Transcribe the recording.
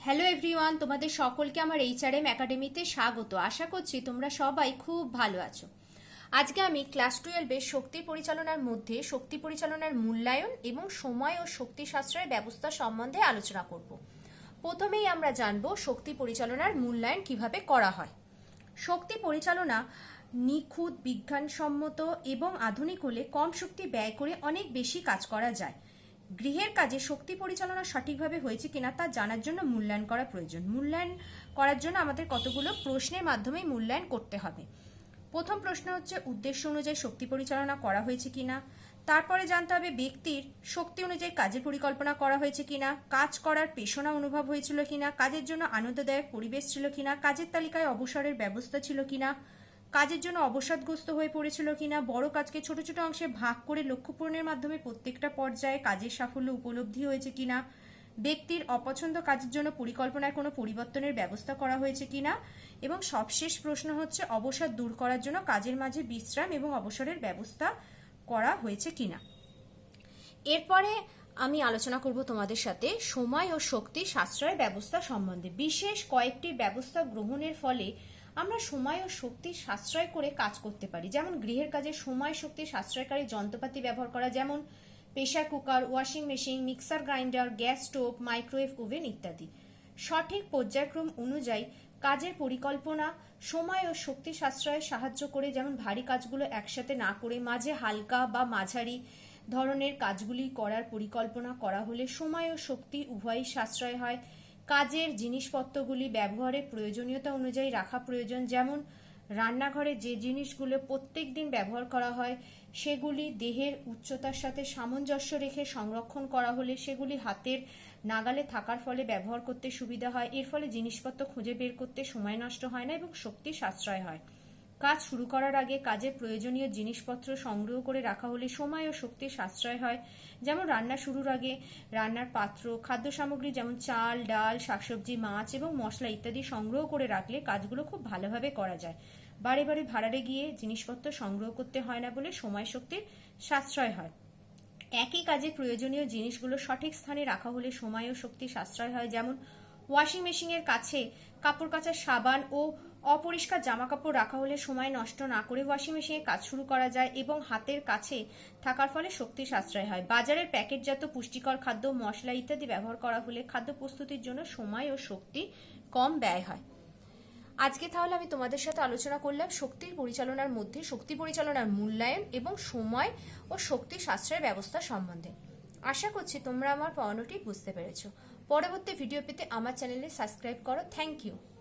Hello everyone, তোমাদের সকলকে আমার এইচআরএম একাডেমিতে স্বাগত। আশা করছি তোমরা সবাই খুব ভালো আছো। আজকে আমি ক্লাস 12-এর শক্তি পরিচালনার মধ্যে শক্তি পরিচালনার মূল্যায়ন এবং সময় ও শক্তি সাশ্রয়ের ব্যবস্থা সম্বন্ধে আলোচনা করব। প্রথমেই আমরা জানব শক্তি পরিচালনার মূল্যায়ন কিভাবে করা হয়। শক্তি পরিচালনা নিখুঁত, বিজ্ঞানসম্মত এবং আধুনিক হলে কম শক্তি ব্যয় করে অনেক বেশি কাজ করা যায়। গৃহের কাজে শক্তি পরিচালনা সঠিকভাবে হয়েছে কিনা তা জানার জন্য মূল্যায়ন করা প্রয়োজন। মূল্যায়ন করার জন্য আমাদের কতগুলো প্রশ্নের মাধ্যমে মূল্যায়ন করতে হবে। প্রথম প্রশ্ন হচ্ছে উদ্দেশ্য অনুযায়ী শক্তি পরিচালনা করা হয়েছে কিনা। তারপরে জানতে হবে ব্যক্তির শক্তি অনুযায়ী কাজের পরিকল্পনা করা হয়েছে কিনা, কাজ করার পেশনা অনুভব হয়েছিল কিনা, কাজের জন্য আনন্দদায়ক পরিবেশ ছিল কিনা, কাজের তালিকায় অবসরের ব্যবস্থা ছিল কিনা, কাজের জন্য অবসাদগ্রস্ত হয়ে পড়েছিল কিনা, বড় কাজকে ছোট ছোট অংশে ভাগ করে লক্ষ্য পূরণের মাধ্যমে প্রত্যেকটা পর্যায়ে কাজের সাফল্য উপলব্ধি হয়েছে কিনা, ব্যক্তির অপছন্দ কাজের জন্য পরিকল্পনায় কোনো পরিবর্তনের ব্যবস্থা করা হয়েছে কিনা, এবং সবশেষ প্রশ্ন হচ্ছে অবসাদ দূর করার জন্য কাজের মাঝে বিশ্রাম এবং অবসরের ব্যবস্থা করা হয়েছে কিনা। এরপরে আমি আলোচনা করব তোমাদের সাথে সময় ও শক্তি সাশ্রয়ের ব্যবস্থা সম্বন্ধে। বিশেষ কয়েকটি ব্যবস্থা গ্রহণের ফলে আমরা সময় ও শক্তি সাশ্রয় করে কাজ করতে পারি। যেমন গৃহের কাজে সময় শক্তি সাশ্রয়কারী যন্ত্রপাতি ব্যবহার করা, যেমন pressure cooker, washing machine, mixer grinder, gas stove, microwave oven ইত্যাদি। সঠিক পর্যায়ক্রম অনুযায়ী কাজের পরিকল্পনা সময় ও শক্তি সাশ্রয়ে সাহায্য করে। যেমন ভারী কাজগুলো একসাথে না করে মাঝে হালকা বা মাঝারি ধরনের কাজগুলি করার পরিকল্পনা করা হলে সময় ও শক্তি উভয়ই সাশ্রয় হয়। কাজের জিনিসপত্রগুলি ব্যবহারের প্রয়োজনীয়তা অনুযায়ী রাখা প্রয়োজন। যেমন রান্নাঘরে যে জিনিসগুলো প্রত্যেক দিন ব্যবহার করা হয় সেগুলি দেহের উচ্চতার সাথে সামঞ্জস্য রেখে সংরক্ষণ করা হলে সেগুলি হাতের নাগালে থাকার ফলে ব্যবহার করতে সুবিধা হয়। এর ফলে জিনিসপত্র খুঁজে বের করতে সময় নষ্ট হয় না এবং শক্তি সাশ্রয় হয়। কাজ শুরু করার আগে কাজের প্রয়োজনীয় জিনিসপত্র সংগ্রহ করে রাখা হলে সময় ও শক্তির সাশ্রয় হয়। যেমন রান্না শুরুর আগে রান্নার পাত্র, খাদ্য সামগ্রী যেমন চাল, ডাল, শাকসবজি, মাছ এবং মশলা ইত্যাদি সংগ্রহ করে রাখলে কাজগুলো খুব ভালোভাবে করা যায়। বারে বারে ভাড়ারে গিয়ে জিনিসপত্র সংগ্রহ করতে হয় না বলে সময় শক্তির সাশ্রয় হয়। একই কাজে প্রয়োজনীয় জিনিসগুলো সঠিক স্থানে রাখা হলে সময় ও শক্তি সাশ্রয় হয়। যেমন ওয়াশিং মেশিনের কাছে কাপড় কাচার সাবান ও অপরিষ্কার জামা কাপড় রাখা হলে সময় নষ্ট না করে ওয়াশিং মেশিনে কাজ শুরু করা যায় এবং হাতের কাছে থাকার ফলে শক্তি সাশ্রয় হয়। বাজারের প্যাকেটজাত পুষ্টিকর খাদ্য, মশলা ইত্যাদি ব্যবহার করা হলে খাদ্য প্রস্তুতির জন্য সময় ও শক্তি কম ব্যয় হয়। আজকে তাহলে আমি তোমাদের সাথে আলোচনা করলাম শক্তির পরিচালনার মধ্যে শক্তি পরিচালনার মূল্যায়ন এবং সময় ও শক্তি সাশ্রয়ের ব্যবস্থা সম্বন্ধে। আশা করছি তোমরা আমার পড়ানোটি বুঝতে পেরেছো। পরবর্তী ভিডিও পেতে আমার চ্যানেলে সাবস্ক্রাইব করো। Thank you.